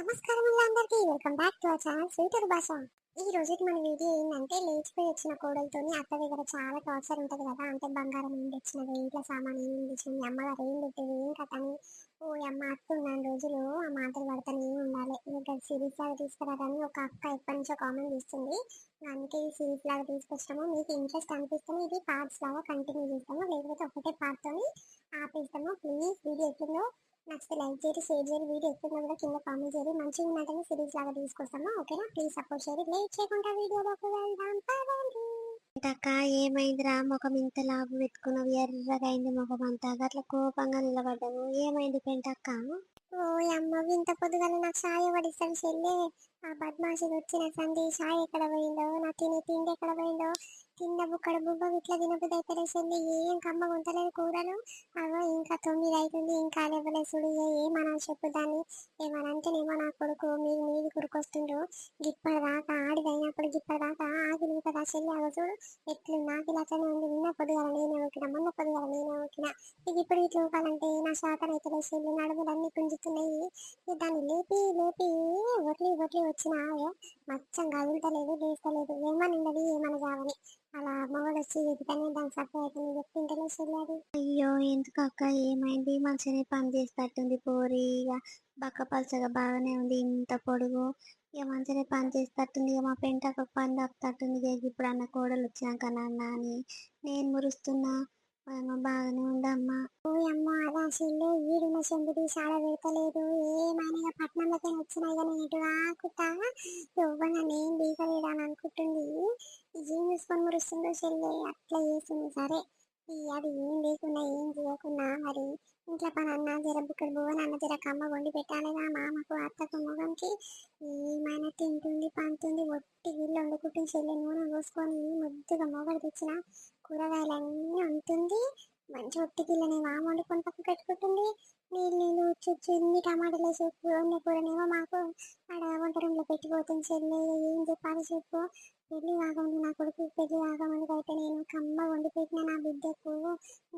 నమస్కారం అందరికీ welcome back to our channel sweeter భాష. ఈ రోజుకి మన వీడియో ఏంటంటే లేచిపోయి వచ్చిన కోడలతోని అత్త దగ్గర చాలా టార్చర్ ఉంటది కదా. అంటే బంగారం ఏం తెచ్చినది, ఇంట్లో సామాన్ ఏం తెచ్చినది, అమ్మగారు ఏం పెట్టేది, ఏం కథని ఓ అమ్మ అత్త ఉన్న రోజులు ఆ మాటలు పడతానే ఉండాలి. ఇంకా సిరీస్ లాగా తీసుకురాదని ఒక అక్క ఎప్పటి నుంచో కామెంట్ చేస్తుంది. అందుకే ఈ సిరీస్ లాగా తీసుకొచ్చాము. మీకు ఇంట్రెస్ట్ అనిపిస్తాము ఇది పార్ట్స్ లాగా కంటిన్యూ చేస్తాము, లేకపోతే ఒకటే పార్ట్ తోని ఆపేస్తాము. ప్లీజ్ వీడియో ఎట్లుందో నచ్చితే లైక్ చేయండి, షేర్ చేయండి. వీడియో ఎట్లున్నా కూడా కింద కామెంట్ చేయండి. మంచిగా ఉన్నట్టనే సిరీస్ లాగా తీసుకొస్తాము, ఓకేనా? ప్లీజ్ సపోర్ట్ చేయండి. లేట్ చేయకుండా వీడియోలోకి వెళ్దాం పదండి. అక్క ఏమైందిరా ముఖం ఇంత లాభ పెట్టుకున్నావు, ఎర్రగా అయింది ముఖం అంతా, అట్లా కోపంగా నిలబడ్డావు, ఏమైంది పెంటక్క? ఓ అమ్మ ఇంత పొద్దుగాల నాకు చాయ్ పడిస్తాను చెల్లె. ఆ బద్మాషి వచ్చిన సంధి చాయ్ ఎక్కడ పోయిందో, నా తినే తిండి ఎక్కడ పోయిందో, తిన్న బుక్కడ బువ్వ ఇట్లా తినబుద్ధి అయితే చెల్లి. ఏం కమ్మ ఉంటలేదు కూరలు. అవో ఇంకా 9 అవుతుంది, ఇంకా లేవలేసుడు. ఏమన్నా చెప్పు దాన్ని. ఏమనంటేనేమో నా కొడుకు మీరు మీది కురుకొస్తుండ్రు. గిప్పటిదాకా ఆడిదైనప్పుడు గిప్పటిదాకా ఆగిలి కదా చెల్లి. అవ చూడు ఎట్లు నాకు ఇలా అట్లనే ఉంది. నిన్న పొద్దుగాల నేనే ఊకిన, మొన్న పొద్దుగాల నేనే ఊకిన. ఇది ఇప్పుడు ఇట్లా ఊకాలంటే నా శాతం అయితే చెల్లి. నడుములన్నీ గుంజుతున్నాయి. దాన్ని లేపి లేపి వడ్లీ వడ్లీ వచ్చిన మచ్చం కదులుతలేదు, లేస్తలేదు. ఏమనిండది ఏమని కావని అలా మొగడు వచ్చి ఎదుటనే దానికి సప్లై అవుతుంది. చెప్పింటలే చెల్లి. అయ్యో ఎందుకు అక్క, ఏమైంది? మంచిగానే పని చేస్తట్టుంది పోరి, ఇక బక్క పలసగా బాగానే ఉంది, ఇంత పొడుగు, ఇక మంచిగానే పని చేస్తట్టుంది. ఇక మా పెంటక్క పని తప్పుతట్టుంది. ఇక ఇప్పుడు అన్న కోడలు వచ్చినాక నాన్న అని నేను మురుస్తున్నా. బాగానే ఉండమ్మా. ఓ అమ్మ అలా చెల్లి ఈడున్న చెంబుది చాలా పెడతలేదు. ఏమైనా పట్టణంలోకి వచ్చినాయి కానీ ఇటు ఆకుతా ఇవ్వగా నేను బీగలేదా అని అనుకుంటుంది. ఏం చూసుకొని మురుస్తుందో చెల్లి. అట్లా చేస్తుంది సరే. అది ఏం లేకున్నా ఏం చేయకున్నా మరి ఇంట్లో పని అన్న జర బుక్కడు బువ్వని అన్న జర కమ్మ వండి పెట్టాలిగా మామకు అత్తకు మొగంకి. ఏమైనా తింటుంది పంటుంది, ఒట్టి గిల్లు వండుకుంటుంది చెల్లి. నూనె పోసుకొని ముద్దుగా మొగడు తెచ్చిన కూరగాయలన్నీ ఉంటుంది. మంచి ఒట్టి గిల్లని మామ వండుకొని పక్కన పెట్టుకుంటుంది. నీళ్ళు చుచ్చు ఇన్ని టమాటాలు వేసి ఉన్న కూరనేమో మాకు ఆడ వంట రూమ్లో పెట్టిపోతుంది చెల్లి. ఏం చెప్పాలి చెప్పు. పెళ్లి కాకముందు నా కొడుకు, పెళ్లి కాకముందుకు అయితే నేను కమ్మ వండి పెట్టిన నా బిడ్డకు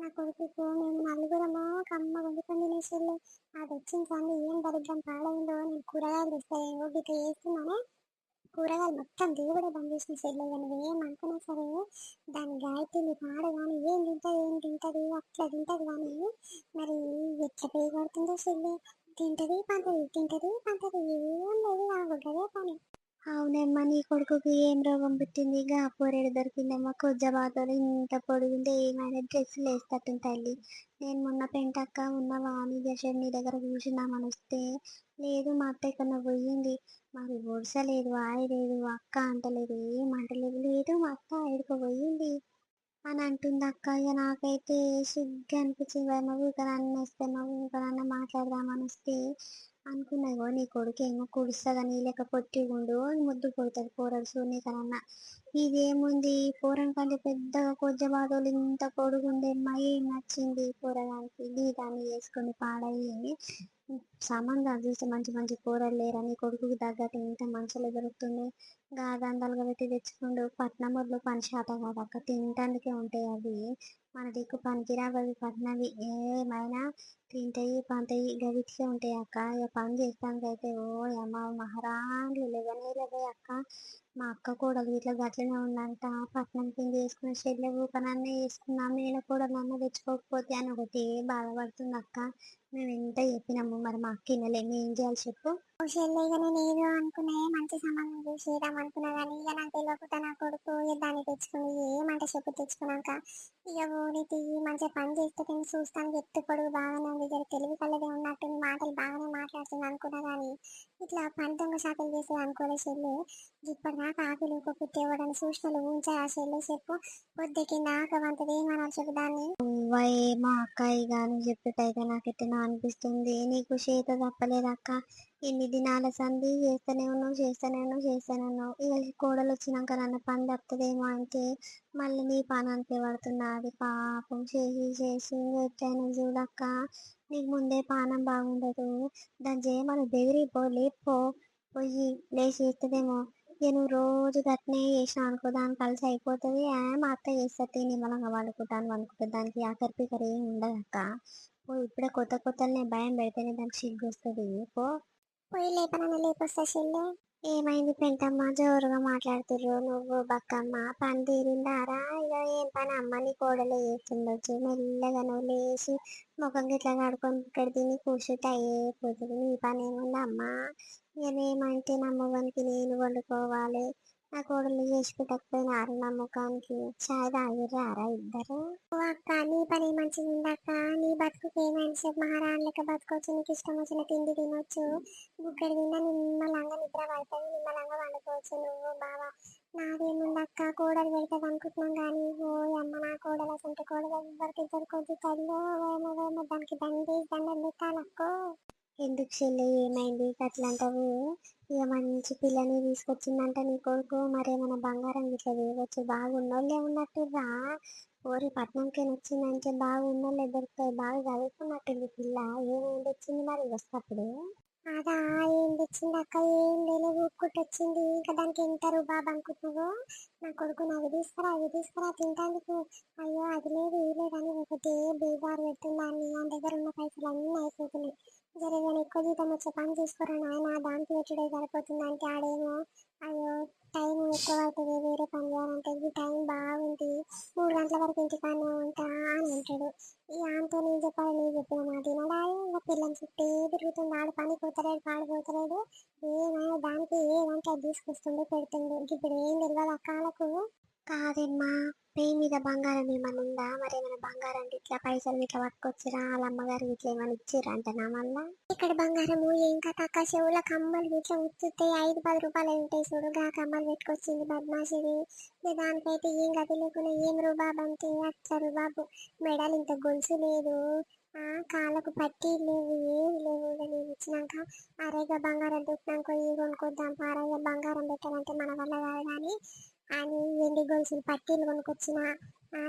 నా కొడుకుకు. మేము నలుగురము కమ్మ వండుకొని తినేసేళ్ళు. అది వచ్చిన సంది ఏం దరిద్రం పాడైందో. నేను కూరగాయలు తెస్తాయేమో ఇట్లా చేస్తున్నానే. కూరగాయలు మొత్తం దేవుడే బంద్ చేసిన చెల్లె. నువ్వేం అనుకున్నా సరే దాని గాయత్రి పాడు కానీ ఏం తింటది అట్లా తింటది కానీ మరి ఎట్లా పేగొడుతుందో చెల్లె. తింటది పంటది తింటది పంటది, ఏం లేదు ఆగుంటదే పని. అవునమ్మా, నీ కొడుకుకి ఏం రోగం పుట్టింది? ఇక పోరేడు దొరికిందమ్మా. కొజ్జబాతలు ఇంత పొడుగుంటే ఏమైనా డ్రెస్సులు వేస్తట్టుంది తల్లి. నేను మొన్న పెంటక్క ఉన్నవా నీ దశ నీ దగ్గర కూర్చున్నామని వస్తే లేదు మా అత్త ఎక్కడో పోయింది, మాకు వరుస లేదు, ఆయి లేదు, అక్క అంటలేదు, ఏమంటలేదు, లేదు మా అత్త ఎక్కడికో పోయింది అని అంటుంది అక్క. ఇక నాకైతే సిగ్గు అనిపించింది. నువ్వు ఇక్కడ అన్న వస్తే నువ్వు ఇక్కడ అన్న మాట్లాడదామని వస్తే అనుకున్నాగో నీ కొడుకు ఏమో కుడుస్తాగా నీ లెక్క పొట్టి ఉండు ముద్దు కొడుతుంది పోరడు సూర్యకరన్న. ఇదేముంది పోరని కంటే పెద్దగా కొద్ది బాధలు ఇంత పొడుగుండేమ్మా. ఏం నచ్చింది పోరగానికి? దాన్ని వేసుకొని పాడయ్యి సంబంధాలు చూస్తే మంచి మంచి కూరలు లేరని కొడుకుకి తగ్గట్టు ఇంత మంచిలో దొరుకుతుంది. గాదండాలుగా పెట్టి తెచ్చుకుండు. పట్నం వడ్లు పని శాత కాదక్క, తినటానికే ఉంటాయి అవి. మన దిక్కు పనికిరావు అవి పట్నవి. ఏమైనా తింటాయి పంటాయి గవిట్లే ఉంటాయి అక్క. ఇక పని చేస్తానికైతే ఓ అమ్మ మహారాణులు లేవనే లేవే అక్క. మా అక్క కూడా ఇట్లా గట్లనే ఉందంట. పట్నం కింద వేసుకున్న చెల్లె ఊపనన్నే వేసుకున్నా, మేల కూడా నన్ను తెచ్చుకోకపోతే అని ఒకటి బాధపడుతుంది అక్క. మేము ఎంత చెప్పినాము మరి మా అక్క వినలేము, ఏం చేయాలి చెప్పు. చెల్లె ఇక నేను ఏదో అనుకున్నా మంచి సంబంధం చూసేద్దాం అనుకున్నా కానీ ఇక నాకు తెలియకుండా నా కొడుకు దాన్ని తెచ్చుకుని ఏమంటే చెప్పు తెచ్చుకున్నాక ఇక ఊరికి మంచిగా పని చేస్తే చూస్తాను. ఎత్తు పొడుగు బాగానే ఉంది, జర తెలివి కలదే ఉన్నట్టుంది, మాటలు బాగానే మాట్లాడుతుంది అనుకున్నా కానీ ఇట్లా పని దొంగ శాతలు చేసేది అనుకోలే చెల్లి. ఇప్పటిదాకా ఆకులు కుట్టి ఇవ్వడానికి సూచనలు ఉంచా ఆ చెల్లి చెప్పు. పొద్దు కింద ఆకవంతది ఏమన్నారు చెప్పు దాన్ని. ఏమో అక్క, ఇక నువ్వు చెప్పేటైతే నాకు ఎట్టనో అనిపిస్తుంది. నీకు చేత తప్పలేదు అక్క. ఎన్ని దినాల సంధి చేస్తూనే ఉన్నావు. ఇక కోడలు వచ్చినాక నన్ను పని తప్పుతుందేమో అంటే మళ్ళీ నీ పానానికి పడుతున్నది. పాపం చేసి చేసి ఎట్టయినా చూడక్క, నీకు ముందే పానం బాగుండదు. దాని చేయమని బెదిరిపో లేపో పొయ్యి లేచి చేస్తుందేమో. ఇక నువ్వు రోజు గట్నే చేసినావు అనుకో దాన్ని కలిసి అయిపోతుంది. మా అత్త చేస్తే నిమ్మలంగా వండుకుంటాను అనుకుంటుంది. దానికి ఆఖరి పికర్ ఏమి ఉండదు అక్క. ఇప్పుడే కొత్తనే భయం పెడితేనే దానికి సిగ్గు వస్తుంది పో. పోయి లేపనన్న లేపొస్తా చెల్లె. ఏమైంది పెంటమ్మ, జోరుగా మాట్లాడుతుర్రు? నువ్వు బక్కమ్మ పని తీరిందారా? ఇక ఏం పని అమ్మ, నీ కోడలే చేస్తుండొచ్చు. మెల్లగా నువ్వు లేచి ముఖం గిట్లా కడుక్కొని ఇక్కడ తిని కూర్చుంటే అయిపోతుంది. నీ పని ఏముంది అమ్మ? ఇక నేమంటే నా మొగనికి నేను వండుకోవాలి. నా కోడలు చేసి పెట్టకపోయినారు నా ముఖానికి. చాయ్ తాగిర్రారా ఇద్దరు? ఓ అక్క, నీ పని మంచిగా ఉందక్క. నీ బతుకుకి ఏమైనా సేపు మహారాణి లెక్క బతకొచ్చు. నీకు ఇష్టం వచ్చిన తిండి తినొచ్చు. బుక్కడి తిన్నా నిమ్మలంగా నిద్ర పడుతుంది. నిమ్మలంగా వండుకోవచ్చు నువ్వు బావ. నాదేముందక్క, కోడలు పెడతాది అనుకుంటున్నాం కానీ ఓ అమ్మ, నా కోడలు అసలు కోడలు ఎవరికి ఇద్దరు కొద్ది తల్లి ఏమో దానికి దండేసి దండం పెట్టాలక్కో. ఎందుకు చెల్లి, ఏమైంది అట్లంటావు? ఇక మంచి పిల్లని తీసుకొచ్చిందంట నీ కొడుకు. మరేమైనా బంగారం ఇట్లా వేయవచ్చు. బాగున్నోళ్ళే ఉన్నట్టురా. ఓరి పట్నంకి వచ్చిందంటే బాగున్నోళ్ళే దొరుకుతాయి. బాగా చదువుకున్నట్టుంది పిల్ల. ఏమేమి తెచ్చింది మరి వస్తప్పుడు? అదా, ఏం తెచ్చింది అక్క? ఏం లేలే, ఊపుకుంటొచ్చింది. ఇంకా దానికి ఎంత రూబాబు అనుకుంటున్నావో. నా కొడుకుని అవి తీసుకురా తింటానికి. అయ్యో అది లేదు ఇది లేదు అని ఒకటే బేజారు పెడుతుందాన్ని. నా దగ్గర ఉన్న పైసలు అన్నీ అయిపోతున్నాయి. జరగని ఎక్కువ జీతం వచ్చే పని చూసుకోరా నాయన, దానికి పెట్టుడే సరిపోతుంది అంటే ఆడేమో అయ్యో టైం ఎక్కువ అవుతుంది, వేరే పని చేయాలంటే ఈ టైం బాగుంది, 3 గంటల వరకు ఇంటికానే ఉంటా అని అంటాడు. ఈ ఆంతో నేను చెప్పాలి, నేను చెప్పిన మాట వినడాలి. ఇంకా పిల్లలు చుట్టే తిరుగుతుంది. ఆడు పని పోతలేడు, పాడిపోతలేడు. ఏమైనా దానికి ఏదంటే అది తీసుకొస్తుండే పెడుతుండు. ఇప్పుడు ఏం తెలియదు అక్కలకు. కాదమ్మా, పేయి మీద బంగారం ఏమైనా ఉందా? మరి ఏమైనా బంగారం ఇట్లా పైసలు ఇట్లా పట్టుకొచ్చిరా? వాళ్ళ అమ్మగారు ఇట్లా ఏమైనా ఇచ్చిరా అంటనా మళ్ళా? ఇక్కడ బంగారము ఏం కథ అక్క? చెవుల కమ్మలు ఇట్లా ఉత్తుతే 5-10 రూపాయలు ఉంటాయి చూడు, గా కమ్మలు పెట్టుకొచ్చింది బద్మాషిది. దానికైతే ఏం గతి లేకుండా ఏం రూబాబు అంటే అట్లా రూబాబు. మెడలు ఇంత గొలుసు లేదు, కాళ్ళకు పట్టీ లేవు, ఏమి లేవు. ఇక నేను ఇచ్చినాక అరేగా బంగారం దొరికినాక ఇవి కొనుక్కొద్దాం పారయ్య, బంగారం పెట్టాలంటే మన వల్ల కాదు కానీ అని వెండి గొలుసులు పట్టీలు కొనుక్కొచ్చిన,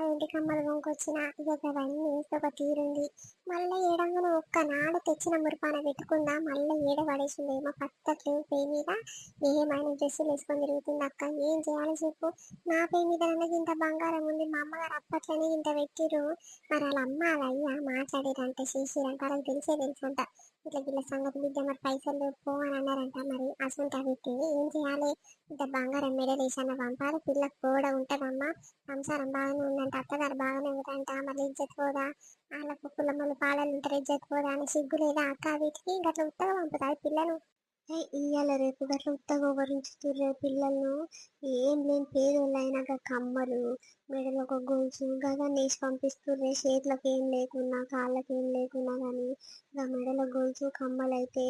వెండి కమ్మలు కొనుక్కొచ్చిన. ఇక అవన్నీ వేస్తే ఒక తీరుంది. మళ్ళీ ఏడంగానే ఒక్కనాడు తెచ్చిన మురిపాన పెట్టుకుందా, మళ్ళీ ఏడ పడేసిందేమో పత్తట్లేదు. పేయి మీద ఏమైనా డ్రెస్సులు వేసుకొని తిరుగుతుంది అక్క. ఏం చేయాలో చెప్పు. నా పేయి మీద ఇంత బంగారం ఉంది, మా అమ్మగారు అప్పట్లోనే ఇంత పెట్టిరు. మరి వాళ్ళ అమ్మ వాళ్ళ అయ్యా మాట్లాడేదంటే చేసిరంట, వాళ్ళకి తెలుసంట. ఇట్లా వీళ్ళ సంగతి బిడ్డ మరి పైసలు పో అని అన్నారంట. మరి అసలు పెట్టి ఏం చేయాలి? ఇంత బంగారం మెడలు వేసాన పంపాలి. పిల్లకు కూడా ఉంటుందమ్మా, సంసారం బాగానే ఉందంట, అత్తగారు బాగానే ఉందంట. మరి ఇజ్జత్ పోదా? వాళ్ళకు కులమ్మలు పాలలు ఉంటారు, ఇజ్జత్ పోదా అని సిగ్గు లేదా అక్క? వీటికి గట్ల ఉత్తగా పంపుతారు పిల్లలు. ఇయ్యాల రేపు గట్ల ఉత్తగా వివరించుతుర్రే పిల్లలను. ఏం లేని పేదోళ్ళు అయినాక కమ్మలు, మెడలో ఒక గొలుసు గదా వేసి పంపిస్తుర్రే. చేతులకు ఏం లేకున్నా కాళ్ళకి ఏం లేకున్నా కానీ గా మెడలో గొలుసు కమ్మలు అయితే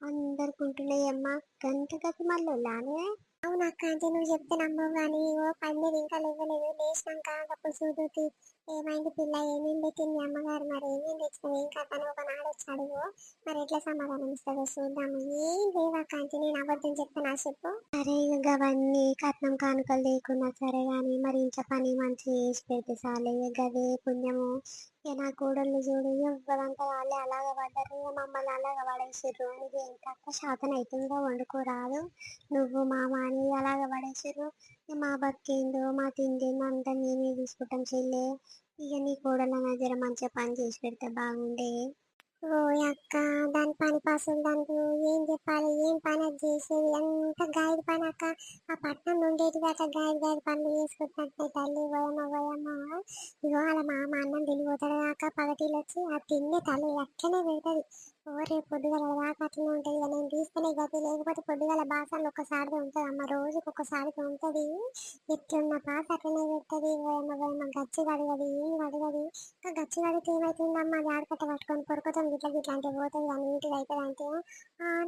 అందరికి ఉంటున్నాయి అమ్మ. గంట గతి మళ్ళీ లానే. అవునక్క, అంటే నువ్వు చెప్తే నమ్మవు కానీ ఓ పని మీద ఇంకా లేవలేదు. లేచినాక అప్పుడు చూదుతి ఏమైంది పిల్ల, ఏమేమి పెట్టింది అమ్మగారు, మరి ఏమేమి తెచ్చినావు, ఏం కథ అని ఒకనాడు వచ్చి అడుగు. మరి ఎట్లా సమాధానం ఇస్తుందో చూద్దాము. ఏం లేవక్క, అంటే నేను అబద్ధం చెప్తానా చెప్పు. సరే ఇక అవన్నీ కట్నం కానుకలు లేకున్నా సరే కానీ మరి ఇంట్లో పని మంచిగా చేసి పెడితే చాలు. ఇక గదే పుణ్యము. ఇక నా కోడళ్ళు చూడు, ఎవ్వరంతా వాళ్ళే అలాగ పడ్డారు, ఇక మమ్మల్ని అలాగ పడేసిర్రు. ఇది ఎంత శాతం అవుతుందో వండుకోరాదు నువ్వు మామ అని అలాగ పడేసిర్రు. ఇక మా బతికేందో మా తిండేందో అంతా మేమే చూసుకుంటాం చెల్లె. ఇక నీ కోడళ్ళ జర మంచిగా పని చేసి పెడితే బాగుండే. ఓ అక్క, దాని పని పాసులు దానికి ఏం చెప్పాలి, ఏం పని అది చేసేది అంత గాయదు పని అక్క. ఆ పట్నం ఉండేది అట్లా గాయదు పనులు చేసుకుంటున్నట్టు తల్లి వయమ్మ. ఇగో వాళ్ళ మామ అన్నం తినిపోతాడు కాక పగటిలు వచ్చి ఆ తిన్నే తల్లి అట్లనే పెడుతుంది. ఓ రేపు పొద్దుగల దాకా అట్లనే ఉంటుంది. ఇక నేను తీసుకునే గతి లేకపోతే పొద్దుగల బాసలు ఒక్కసారిగా ఉంటుంది అమ్మ, రోజుకి ఒక్కసారిగా ఉంటుంది. ఎట్లున్న పాస అట్లనే పెడుతుంది. వయమ్మ గచ్చి కడగది, ఏం కడగది. ఇంకా గచ్చి కడిగితే ఏమవుతుందమ్మా, జాడకట్ట పట్టుకొని పొరకొతాం గిట్ల గిట్ల అంటే పోతుంది కానీ నీట్గా అవుతుంది అంటే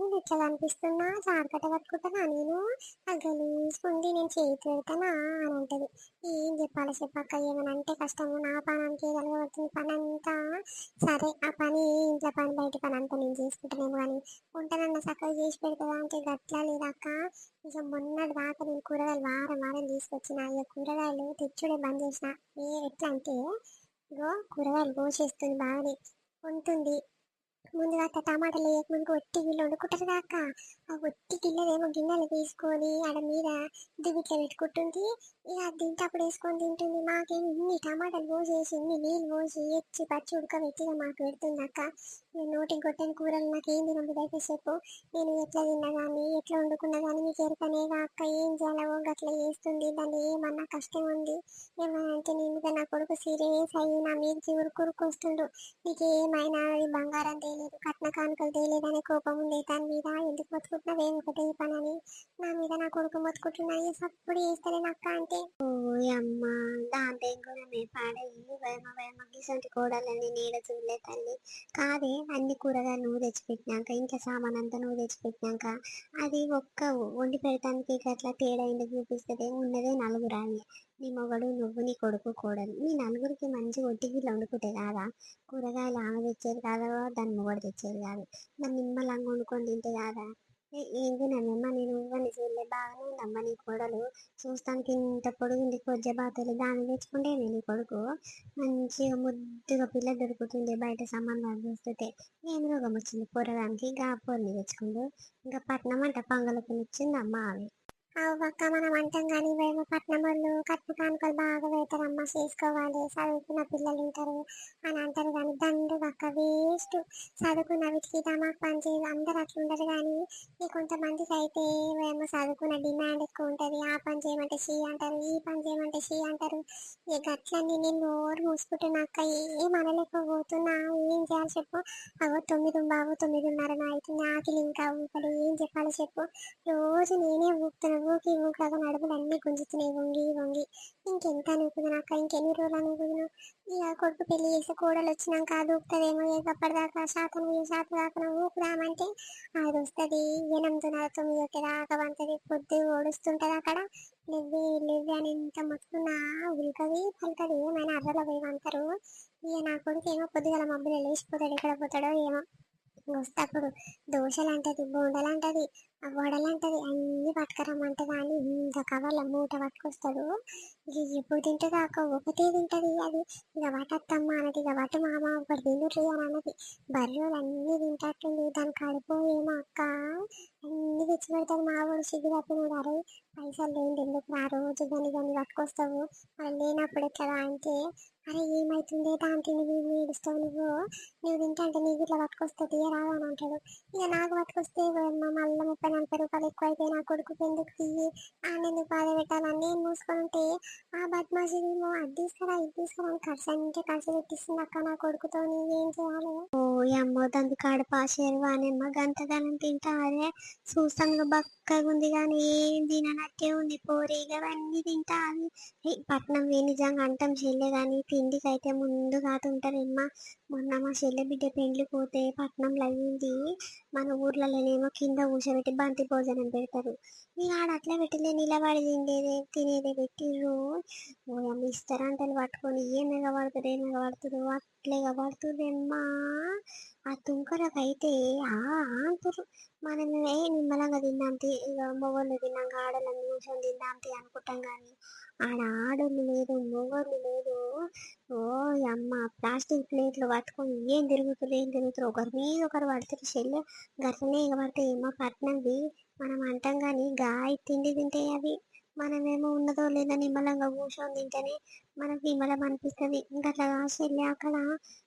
నేను ఇట్లా కనిపిస్తున్నా, జాడకట్ట పట్టుకుంటానా నేను, గలీసుకుంది నేను చేతి పెడతానా అని అంటది. ఏం చెప్పాలి చెప్పక్క, ఏమైనా అంటే కష్టము. నా పనికి కలగబడుతుంది పని అంతా. సరే ఆ పని ఇంట్లో పని బయట పని అంతా నేను చేసుకుంటానేమో కానీ వంటనన్న చక్కగా చేసి పెడతా అంటే గట్లా లేదక్క. ఇక మొన్నటి దాకా నేను కూరగాయలు వారం వారం తీసుకొచ్చిన, ఇక కూరగాయలు తెచ్చుడే బంద్ చేసిన. ఎట్లా అంటే ఇగో కూరగాయలు కోసేస్తుంది బాగానే ఉంటుంది. ముందుగా టమాటాలు వేయకముందు ఒట్టి గిన్నె వండుకుంటారు కాక, ఆ ఒట్టి గిన్నెలేమో గిన్నెలు తీసుకొని ఆడ మీద దివిట్లో పెట్టుకుంటుంది. ఇక అది తింటప్పుడు వేసుకొని తింటుంది. మాకేమి ఇన్ని టమాటాలు పోసేసి ఇన్ని నీళ్ళు పోసి ఎచ్చి పచ్చి ఉడకబెట్టిగా మాకు పెడుతుంది అక్క. నేను నోటికి కొట్టని కూరలు నాకు ఏం తినబుద్ధి అయితే చెప్పు. నేను ఎట్లా తిన్నా కానీ ఎట్లా వండుకున్నా కానీ మీకు ఎరకనేగా అక్క, ఏం చేయాలో గట్లా చేస్తుంది. దాన్ని ఏమన్నా కష్టం ఉంది ఏమంటే నేను నా కొడుకు సీరియస్ అయ్యి నా మీదకి ఉరుకురుకొస్తుండు. నీకేమైనా అది బంగారం తేలేదు, కట్న కానుకలు తేలేదు అనే కోపం ఉంది దాని మీద. ఎందుకు మొత్తుకుంటున్నావు ఏం ఒకటే పనని నా మీద నా కొడుకు మొత్తుకుంటున్నాయి. సప్పుడు చేస్తలే అక్క అంటే అమ్మ దాంట్లో గుణమే పాడయ్యి వేమ గిసంటి కోడలని నీడ చూడలే తల్లి. కాదే అన్ని కూరగాయలు నువ్వు తెచ్చిపెట్టినాక ఇంట్లో సామాన్ అంతా నువ్వు తెచ్చిపెట్టినాక అది ఒక్క వండి పెడతానికి అట్లా తేడా ఎందుకు చూపిస్తుంది? ఉన్నదే నలుగురు అని, నీ మొగడు నువ్వు నీ కొడుకు కోడలు, నీ నలుగురికి మంచి ఒట్టిగిట్లు వండుకుంటే కాదా? కూరగాయలు ఆమె తెచ్చేది కాదా, దాని మొగడు తెచ్చేది కాదు, దాన్ని నిమ్మలంగా వండుకొని తింటే కాదా? ఏంటినమ్మా నేను ఇవ్వని చూడలే, బాగానే ఉందమ్మా నీ కోడలు, చూస్తానికి ఇంత పొడుగుంది కొజ్జ బాతలు, దాన్ని తెచ్చుకుంటే నీ కొడుకు మంచిగా ముద్దుగా పిల్ల దొరుకుతుంది బయట సంబంధాలు చూస్తుంటే. ఏం రోగం వచ్చింది పొరగానికి ఇంకా పొరని తెచ్చుకుండు? ఇంకా పట్నం అంట పంగలకు వచ్చింది అమ్మ అవి. అవ్వక్క మనం అంటాం కానీ వేమ పట్నం వాళ్ళు కట్న కానుకలు బాగా పెడతారమ్మ, చేసుకోవాలి చదువుకున్న పిల్లలు ఉంటారు అని అంటారు కానీ దండుగా అక్క వేస్ట్. చదువుకున్న వీటికి తమాకు పని చేయదు అందరు అట్లా ఉండరు కానీ ఈ కొంతమందికి అయితే వేమ చదువుకున్న డిమాండ్ ఎక్కువ ఉంటుంది. ఆ పని చేయమంటే షీ అంటారు, ఈ పని చేయమంటే షీ అంటారు. ఈ గట్లన్నీ నేను నోరు మూసుకుంటున్నాక ఏం అనలేకపోతున్నా. ఏం చేయాలి చెప్పు. అవో 9:15 అవుతుంది, ఆకలి ఇంకా ఊకలు ఏం చెప్పాలి చెప్పు. రోజు నేనే ఊపుతున్నా, ఊకి ఊకగా నడుములు అన్నీ గుంజుతున్నాయి వంగి వంగి. ఇంకెంత నూకుదును అక్క, ఇంకెన్ని రోజులు నూకుదును. ఇక కొడుకు పెళ్లి చేసే కోడలు వచ్చినాక అది ఊపుతుందేమో, ఇక అప్పటిదాకా శాతం దాకా ఊపుదామంటే అది వస్తుంది 8:30 9 దాకా వంటది, పొద్దు ఓడుస్తుంటది అక్కడ. లెవ్వి లెవ్వి అని ఎంత మొత్తుకున్నా ఉల్కది పలుకది, ఏమైనా అర్రలో పోయి అంటారు. ఇక నా కొడుకు ఏమో పొద్దుగల మబ్బులు లేచిపోతాడు, ఎక్కడ పోతాడో ఏమో. వస్తే అప్పుడు దోశలు అంటది, బోండలు అంటది, వడలు అంటది, అన్ని పట్టుకరమ్మంటది అని ఇంత కవర్ల మూట పట్టుకొస్తాడు. ఇక ఎప్పుడు తింటుందో అక్క, ఒకటే తింటది అది. ఇక వాటత్తమ్మ అన్నది, ఇక వాటి మామ ఒకటి తిండుట్రీ అని అన్నది. బర్రెలు అన్ని తింటట్టుంది, దాని కడుపు ఏమో అక్క అన్ని తెచ్చి పెడతాడు మా వాడు సిగ్గు తప్పినోడు. అరే పైసలు లేని ఎందుకు ఆ రోజు దాన్ని దాన్ని పట్టుకొస్తావు, వాళ్ళు లేనప్పుడు ఎట్లా అంటే, అరే ఏమైతుంది దాంట్లో నువ్వు ఏడుస్తావు, నువ్వు తింటే నీకు ఇట్లా పట్టుకొస్తే తీయరాదు అని అంటాడు. ఇక నాకు పట్టుకొస్తే మళ్ళీ 30 40 రూపాయలు ఎక్కువ అయితే నా కొడుకుకి ఎందుకు తీయి, ఆయన ఎందుకు బాధ పెట్టాలని నేను మూసుకొని ఉంటే ఆ బద్మాషిదేమో అది తీసుకురా ఇది తీసుకురా అని ఖర్చు అంటే ఖర్చు పెట్టిస్తుంది అక్క నా కొడుకుతో. ఏం చేయాలి? అమ్మో దాని కడుపు శర్వానేమ్మ గంతగానం తింటారే, చూస్తాను బక్కగా ఉంది కానీ ఏం తిననట్టే ఉంది పోరి, ఇవన్నీ తింటా అది. పట్నం నిజంగా అంటాం చెల్లె కానీ తిండికి అయితే ముందు కాతుంటారమ్మా. మొన్న మా చెల్లె బిడ్డ పెండ్లి పోతే పట్నంలో అయ్యింది, మన ఊర్లలోనేమో కింద కూర్చోబెట్టి బంతి భోజనం పెడతారు. ఇక ఆడ అట్లా పెట్టలే, నిలబడి తినేదే పెట్టిర్రు. ఓ ఇస్తారంటలు పట్టుకొని ఏం ఎగబడుతురు అట్లా ఎగబడుతుర్రమ్మా. ఆ తుంకరకైతే అంటారు. మనమే నిమ్మలంగా తిందాంతి, ఇక మొగోళ్ళు తిన్నాక ఆడోళ్ళని కూర్చొని తిందాంతి అనుకుంటాం కానీ ఆడ ఆడోళ్ళు లేదు మొగోళ్ళు లేదు. ఓ అమ్మ ప్లాస్టిక్ ప్లేట్లు పట్టుకొని ఏం తిరుగుతారు ఒకరి మీద ఒకరు పడుతారు. చెల్లె గట్లనే ఎగబడితే ఏమో పట్నంది. మనం అంటాం కానీ గాయ తిండి తింటే అవి మనమేమో ఉన్నదో లేదో నిమ్మలంగా కూర్చొని తింటేనే మనకు నిమ్మలం అనిపిస్తుంది. ఇంకా అట్లా చెల్లె అక్కడ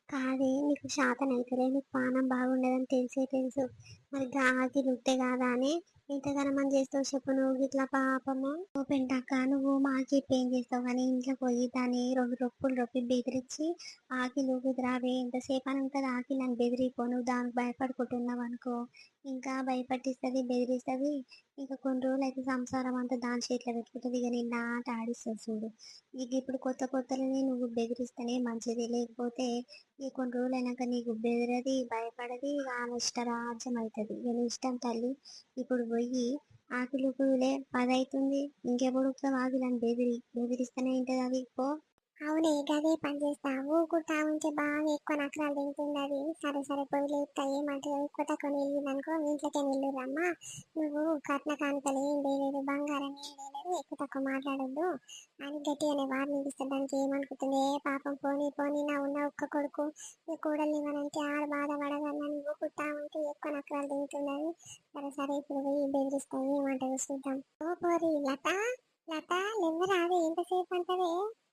కాదే నీకు శాతం అవుతలే, నీకు పానం బాగుండదని తెలుసు, మరి గాకి రుట్టే కాదా అని ఇంతగానో మనం చేస్తావు చెప్పు. నువ్వు ఇట్లా పాపము ఓ పెంటాక నువ్వు మాకి ఏం చేస్తావు కానీ ఇంట్లో పోయి దాన్ని 2 రొప్పులు రొప్పి బెదిరించి ఆకిలు కుదిరావే ఎంతసేపు అని ఉంటుంది ఆకిలు అని బెదిరిపో. నువ్వు దానికి భయపడుకుంటున్నావు అనుకో ఇంకా భయపట్టిస్తుంది బెదిరిస్తుంది. ఇంకా కొన్ని రోజులు అయితే సంసారం అంతా దాని చేతిలో పెట్టుకుంటుంది. ఇక నేను ఆట ఆడిస్తుంది చూడు. ఇక ఇప్పుడు కొత్తలోనే నువ్వు బెదిరిస్తేనే మంచిది, లేకపోతే ఈ కొన్ని రోజులు అయినాక నీకు బెదిరది భయపడది, ఇక ఆమె ఇష్టరాజ్యం అవుతుంది. ఇక నీ ఇష్టం తల్లి. ఇప్పుడు పోయి ఆకులు పూలే 10 అవుతుంది, ఇంకెప్పుడు ఆకులని బెదిరిస్తూనే ఉంటుంది అది పో. అవునే గదే పని చేస్తా ఊకుంటా ఉంటే బాగా ఎక్కువ నకరాలు తింటుంది అది. సరే సరే పొయ్యి లేపుతా ఏమంటే ఎక్కువ తక్కువ నిలిగిందనుకో ఇంట్లోకే నిల్లురమ్మా. నువ్వు కట్న కానుకలు ఏం లేదు బంగారం ఏం లేదు ఎక్కువ తక్కువ మాట్లాడొద్దు అని గట్టిగానే వార్నింగ్ ఇస్తా. దానికి ఏమనుకుంటుంది ఏ పాపం పోనీ పోనీ నా ఉన్న ఒక్క కొడుకు ఈ కూడలు ఇవ్వనంటే ఆడ బాధపడగలని ఊకుంటా ఉంటే ఎక్కువ నకరాలు తింటున్నది. సరే సరే ఇప్పుడు పోయి బెదిరిస్తా ఏమంటారు చూద్దాం. ఓ పోరి లత లత లెవ్వరాదే ఎంతసేపు అంటవే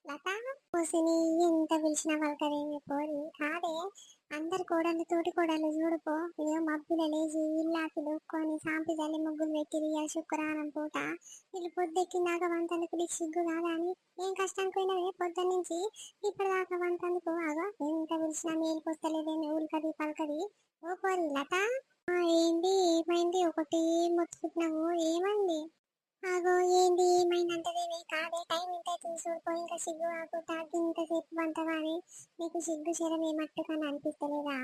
లత కోసిని ఎంత పిలిచినా పలకవేమి పోరి కాదే. అందరు కోడళ్ళు తోటి కోడళ్ళు చూడుకో ఇదో మబ్బుల లేచి ఇల్లాకి దొక్కొని సాంపి జల్లి ముగ్గులు పెట్టి ఇవాళ శుక్రవారం పూట వీళ్ళు పొద్దెక్కిందాక వంటలకు నీకు సిగ్గు కాదా అని ఏం కష్టానికి పోయినవే పొద్దున్న నుంచి ఇప్పటిదాకా వంటందుకు ఆగా ఎంత పిలిచినా మేలుకొస్తలేదేమి ఉల్కది పలకది. ఓ పోరి లత ఏంది ఏమైంది ఒకటి మొత్తుకుంటున్నావు ఏమైంది? ఆగో ఏంది ఏమైందంటదేవి కాదే టైం ఇంత అవుతుంది చూడుకో ఇంకా సిగ్గు కాకుండా ఇంతసేపు వంటవా అని నీకు సిగ్గు శరం ఏమట్టుకని అనిపిస్తలేదా?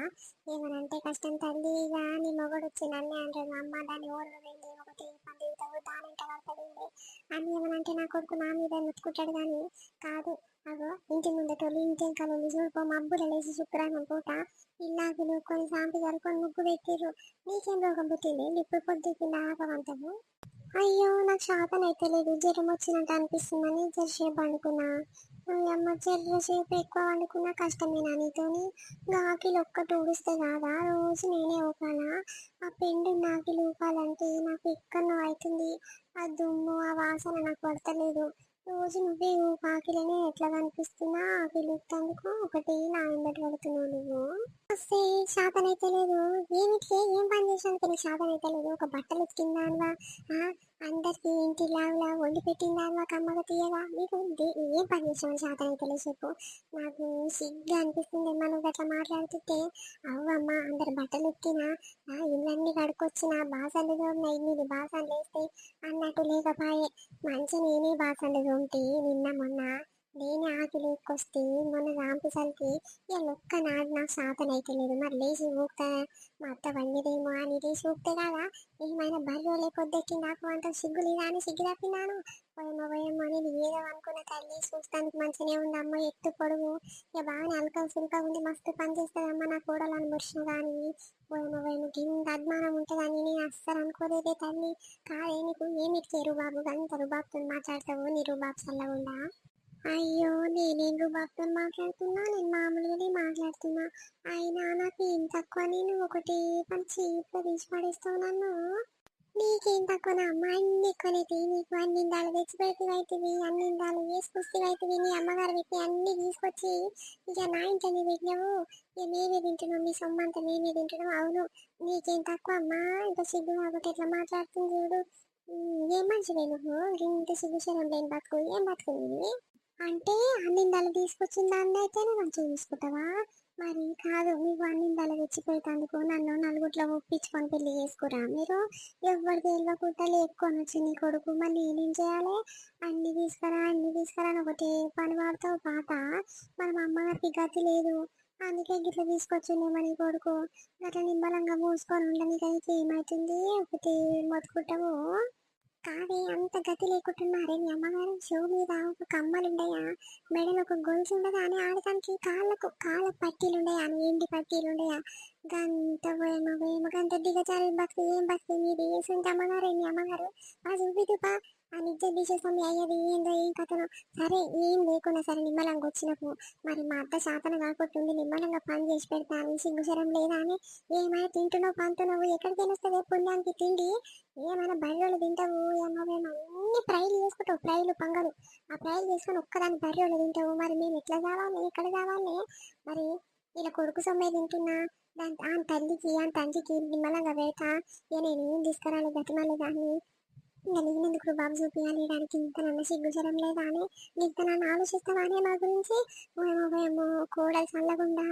ఏమనంటే కష్టం తల్లి ఇక నీ మొగడు వచ్చి నన్నే అంటాడు అమ్మ దాన్ని ఓర్లు వెళ్ళి ఒకటి పది దానింట పడుతుంది అని ఏమనంటే నా కొడుకు నా మీద ముట్టుకుంటాడు కానీ కాదు. అగో ఇంటి ముందటోళ్ళు ఇంటి కళ్ళు చూడుకో మబ్బులు లేచి శుక్రవారం పూట ఇల్లాకులు కొన్ని సాంపి జరుపుకొని ముగ్గు పెట్టిర్రు. నీకేం రోగం పుట్టింది ఇప్పుడు పొద్దుకి నాగవంతము? అయ్యో నాకు శాతం అయితే లేదు జ్వరం వచ్చినట్టు అనిపిస్తుందని జరసేపు పండుకున్నా. అమ్మ జరసేపు ఎక్కువ వండుకున్నా కష్టమేనా నీతోని? ఆకిలు ఒక్కటి ఊడిస్తే కాదా రోజు నేనే ఊకాలా? ఆ పెండు నాకిలు ఊకాలంటే నాకు ఎక్కడో అవుతుంది. ఆ దుమ్ము ఆ వాసన నాకు పడతలేదు. రోజు నువ్వే ఆకిలనే ఎట్లా కనిపిస్తున్నా ఆకిలు ఊపుతందుకు ఒకటి నా వెంబడి పడుతున్నావు నువ్వు. వస్తే శాతం అయితే లేదు ఏమిటికే ఏం పని చేసినందుకు నీకు శాతం అయితే లేదు. ఒక బట్టలు ఉతికిందా అన్వా అందరికి ఇంటి లాగా వండి పెట్టిందా కమ్మగా తీయగా నీకు ఏం పని చేసావు శాతం అయితే లేదు చెప్పు. నాకు సిగ్గా అనిపిస్తుంది మనం అట్లా మాట్లాడుతుంటే. అవ్వమ్మ అందరు బట్టలు ఉతికినా ఇళ్ళన్నీ కడుక్కొచ్చిన బాసన్లు తోమినా ఇన్ని బాసన్లు వేస్తే అన్నట్టు లేకపాయే మంచి నేనే బాసన్లు తోమితే నిన్న మొన్న నేనే ఆకిలి ఎక్కొస్తే మొన్న రాంపిసలకి ఇక ఒక్క నాడు నాకు శాతం అయితే లేదు. మరి లేచి ఊపుతా మా అత్త వండిదేమో అని లేచి ఊపితే కదా ఏమైనా బర్రె లేకొద్దెక్కి నాకు అంత సిగ్గు లేదా అని సిగ్గు తప్పినాను. పోయమ్మ నేను ఏదో అనుకున్న తల్లి చూస్తానికి మంచిగానే ఉంది అమ్మ ఎత్తు పొడుగు ఇక బాగానే అల్కా సుల్కా ఉంది మస్తు పని చేస్తుందమ్మ నా కూడలని మురిసిన కానీ పోయమ్మ ఇంత అభిమానం ఉంటుందని నేను అస్సలు అనుకోలేదే తల్లి. కాదే నీకు ఏమిటి రుబాబు అంత రుబాబుతో మాట్లాడతావు నీ రుబాబు చల్లగుండా? అయ్యో నేనేం రుబాబుతో మాట్లాడుతున్నా నేను మామూలుగానే మాట్లాడుతున్నా. అయినా నాకు ఏం తక్కువ నేను ఒకటి పని చీప్గా తీసి పడేస్తావు నన్ను. నీకేం తక్కువ నా అమ్మ అన్ని ఎక్కువనైతే నీకు అన్ని ఇందాలు తెచ్చి పెడతావుతుంది అన్ని ఇందాలు వేసుకొస్తేవైతుంది నీ అమ్మగారు పెట్టి అన్ని తీసుకొచ్చి ఇక నా ఇంట్లో పెట్టినావు. ఇక మేమే తింటున్నాం మీ సొమ్ము అంతా మేమే తింటున్నాం. అవును నీకేం తక్కువ అమ్మా ఇంత సిగ్గు కాబట్టి ఎట్లా మాట్లాడుతుంది చూడు. ఏం మంచిదే నువ్వు ఇంత సిగ్గు శరం లేని బతుకు ఏం బతుకుంది అంటే అన్నిందాలు తీసుకొచ్చిన దాన్ని అయితేనే మంచిగా తీసుకుంటావా? మరి కాదు మీకు అన్నిందాలు తెచ్చిపోయేందుకు నన్ను నలుగుట్లో ఒప్పించుకొని పెళ్లి చేసుకురా మీరు? ఎవరు తెలియకుండా లేపుకొని వచ్చి నీ కొడుకు మరి నేనేం చేయాలి? అన్ని తీసుకురా అని ఒకటి పని వాడతావు పాత. మన అమ్మగారికి గతి లేదు అందుకే గిట్ల తీసుకొచ్చిందేమో నీ కొడుకు. అట్లా నిమ్మలంగా మూసుకొని ఉండని కానీ ఏమవుతుంది ఒకటి మొత్తుకుంటావు. కాదే అంత గతి లేకుంటున్నారే మీ అమ్మగారు షో మీద ఒక కమ్మలు ఉండయా మెడలో ఒక గొలుసు ఉండదా అని ఆడటానికి కాళ్ళ పట్టీలు ఉండయా అని ఎండి పట్టీలు ఉండయా గంత వేమ గంత దిగజారి బతుకు ఏం బతుకు మీది వేసుంటే అమ్మగారే మీ అమ్మగారు ఆ చూపిదుపా ఆ నిజ దిశేసం అయ్యేది ఏందో ఏం కథనో. సరే ఏం లేకుండా సరే నిమ్మలంగా వచ్చినప్పుడు మరి మా అత్త శాతన కాకుంటుంది నిమ్మలంగా పని చేసి పెడతా అని సిగ్గుశరం లేదా అని ఏమైనా తింటున్నావు పంతున్నావు ఎక్కడికి వెళ్ళొస్తుంది పుణ్యానికి తిండి ఏమైనా బర్రెలు తింటావు ఏమోమేమో అన్ని ఫ్రైలు చేసుకుంటావు ఫ్రైలు పంగలు ఆ ఫ్రైలు చేసుకొని ఒక్కదాన్ని బర్రెలు తింటావు. మరి మేము ఎట్లా కావాలి ఎక్కడ కావాలి మరి ఇలా కొడుకు సొమ్మే తింటున్నా దాని ఆ తల్లికి ఆ తండ్రికి నిమ్మలంగా పెడతా ఇక నేను ఏం తీసుకురాలి గతిమాలి కానీ ఇంకా నేనెందుకు బాబు చూపించాలి దానికి ఇంత నన్న సిగ్గుచరం లేదా అని ఇంత నన్ను ఆలోచిస్తావానే మా గురించి? ఏమో కోడలు చల్లకుండా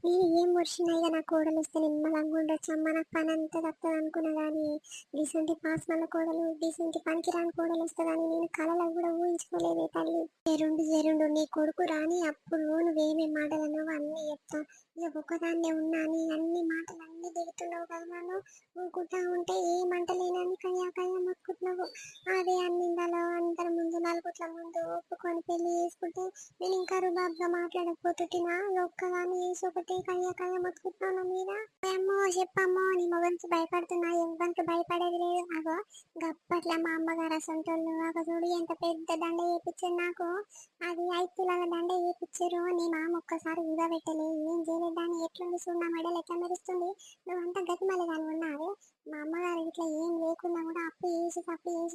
నేను ఏం మురిసినా ఇక నా కోడలు వస్తే నిమ్మలంగా ఉండొచ్చు అమ్మ నాకు పని అంతా తప్పదు అనుకున్నా కానీ డీసెంట్ పాస్మల్ల కోడలు డీసెంట్ పనికిరాని కోడలు వస్తుందని నేను కళలో కూడా ఊహించుకోలేదే తల్లి. జరుండు నీ కొడుకు రాని అప్పుడు నువ్వేమేం మాటలు అన్నావు అన్నీ చెప్తా. ఇక ఒక్కదాన్నే ఉన్నా అని అన్ని మాటలు అన్ని తిడుతున్నావు కదా నన్ను ఊకుంటా ఉంటే ఏ మంట లేనని కయ్యా కయ్యా మొత్తుకుంటున్నావు. అదే అన్నిందాలో అందరి ముందు నలుగుట్ల ముందు ఒప్పుకొని పెళ్లి చేసుకుంటే నేను ఇంకా రుబాబ్గా మాట్లాడకపోతున్నా ఒక్కగాని వేసి ఒకటి కయ్య కయ్య మొత్తుకుంటున్నాను మీద ఏమో చెప్పమ్మో నీ మొగనికి భయపడుతున్నా ఎవరికి భయపడేది లేదు అగో గప్పట్ల మా అమ్మగారు అసంటోళ్ళు ఒక చూడు ఎంత పెద్ద దండ వేయించారు నాకు అది 5 తులాల దండ వేయించారు నీ మామ ఒక్కసారి ఊగా పెట్టలే ఏం చేయలేదు దాన్ని ఎట్లుండి చూడు నా మెడలు ఎట్లా మెరుస్తుంది నువ్వంతా గతిమల్లి దాని ఉన్నావే మా అమ్మగారు ఇట్లా ఏం లేకుండా కూడా అప్పు చేసి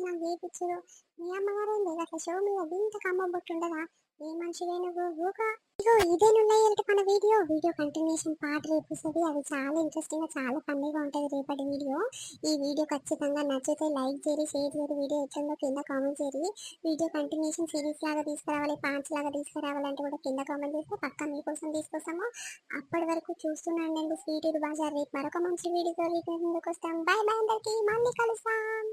నాకు వేయించారు మీ అమ్మగారు ఏం లేదు అట్లా షో మీద దీంతో కమ్మ బొట్టుండదా ఏ మనిషివే నువ్వు ఊక ఇగో ఇదే నున్నాయి మన వీడియో కంటిన్యూషన్ పార్ట్ రేపు వస్తుంది అది చాలా ఇంట్రెస్టింగ్ గా చాలా ఫన్నీగా ఉంటుంది రేపటి వీడియో ఈ వీడియో ఖచ్చితంగా నచ్చితే లైక్ చేయండి షేర్ చేయండి వీడియో ఎట్లుందో కింద కామెంట్ చేయండి వీడియో కంటిన్యూషన్ సిరీస్ లాగా తీసుకురావాలి పార్ట్స్ లాగా తీసుకురావాలంటే కూడా కింద కామెంట్ చేస్తే పక్కా మీకోసం తీసుకొస్తాము అప్పటి వరకు చూస్తున్నాండి స్వీట్ బజార్ రేపు మరొక మంచి వీడియోతో ముందుకు వస్తాం బాయ్ బాయ్ అందరికీ మళ్ళీ కలుస్తాం